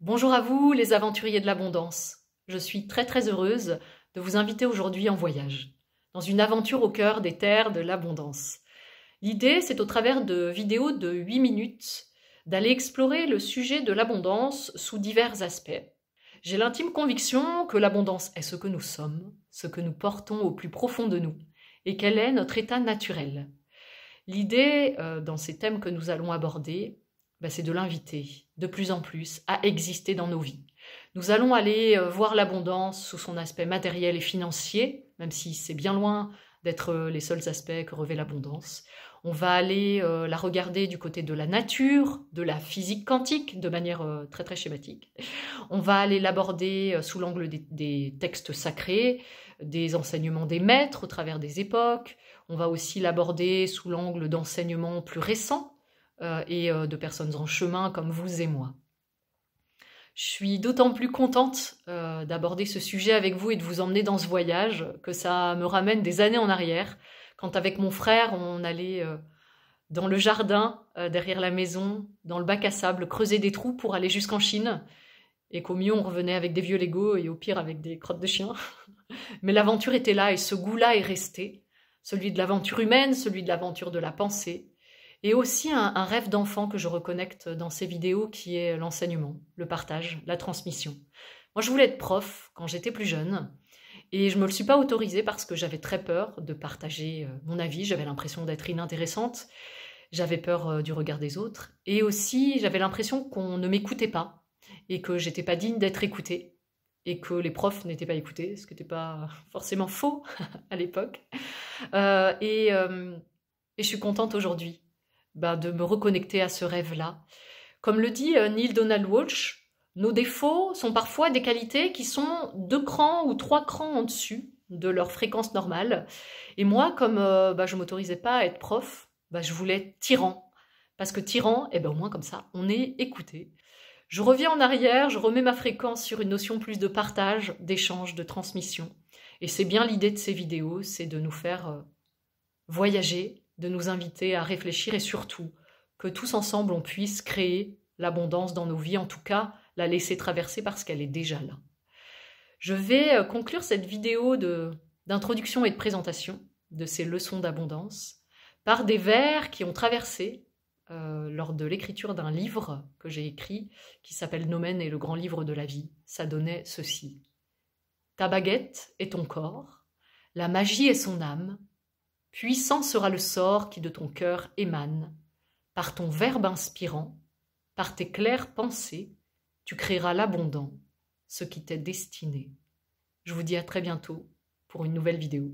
Bonjour à vous les aventuriers de l'abondance. Je suis très heureuse de vous inviter aujourd'hui en voyage, dans une aventure au cœur des terres de l'abondance. L'idée, c'est au travers de vidéos de 8 minutes d'aller explorer le sujet de l'abondance sous divers aspects. J'ai l'intime conviction que l'abondance est ce que nous sommes, ce que nous portons au plus profond de nous, et qu'elle est notre état naturel. L'idée, dans ces thèmes que nous allons aborder, c'est de l'inviter de plus en plus à exister dans nos vies. Nous allons aller voir l'abondance sous son aspect matériel et financier, même si c'est bien loin d'être les seuls aspects que revêt l'abondance. On va aller la regarder du côté de la nature, de la physique quantique, de manière très schématique. On va aller l'aborder sous l'angle des textes sacrés, des enseignements des maîtres au travers des époques. On va aussi l'aborder sous l'angle d'enseignements plus récents et de personnes en chemin comme vous et moi. Je suis d'autant plus contente d'aborder ce sujet avec vous et de vous emmener dans ce voyage que ça me ramène des années en arrière, quand avec mon frère, on allait dans le jardin, derrière la maison, dans le bac à sable, creuser des trous pour aller jusqu'en Chine, et qu'au mieux on revenait avec des vieux Legos et au pire avec des crottes de chien. Mais l'aventure était là et ce goût-là est resté, celui de l'aventure humaine, celui de l'aventure de la pensée, et aussi un rêve d'enfant que je reconnecte dans ces vidéos qui est l'enseignement, le partage, la transmission. Moi, je voulais être prof quand j'étais plus jeune et je ne me le suis pas autorisée parce que j'avais très peur de partager mon avis, j'avais l'impression d'être inintéressante, j'avais peur du regard des autres et aussi j'avais l'impression qu'on ne m'écoutait pas et que j'étais pas digne d'être écoutée et que les profs n'étaient pas écoutés, ce qui n'était pas forcément faux à l'époque. Et je suis contente aujourd'hui de me reconnecter à ce rêve-là. Comme le dit Neale Donald Walsch, nos défauts sont parfois des qualités qui sont 2 crans ou 3 crans en dessus de leur fréquence normale. Et moi, comme je ne m'autorisais pas à être prof, je voulais être tyran. Parce que tyran, au moins comme ça, on est écouté. Je reviens en arrière, je remets ma fréquence sur une notion plus de partage, d'échange, de transmission. Et c'est bien l'idée de ces vidéos, c'est de nous faire voyager, de nous inviter à réfléchir et surtout que tous ensemble on puisse créer l'abondance dans nos vies, en tout cas la laisser traverser parce qu'elle est déjà là. Je vais conclure cette vidéo d'introduction et de présentation de ces leçons d'abondance par des vers qui ont traversé lors de l'écriture d'un livre que j'ai écrit qui s'appelle Nomen et le grand livre de la vie. Ça donnait ceci: ta baguette est ton corps, la magie est son âme, puissant sera le sort qui de ton cœur émane. Par ton verbe inspirant, par tes claires pensées, tu créeras l'abondant, ce qui t'est destiné. Je vous dis à très bientôt pour une nouvelle vidéo.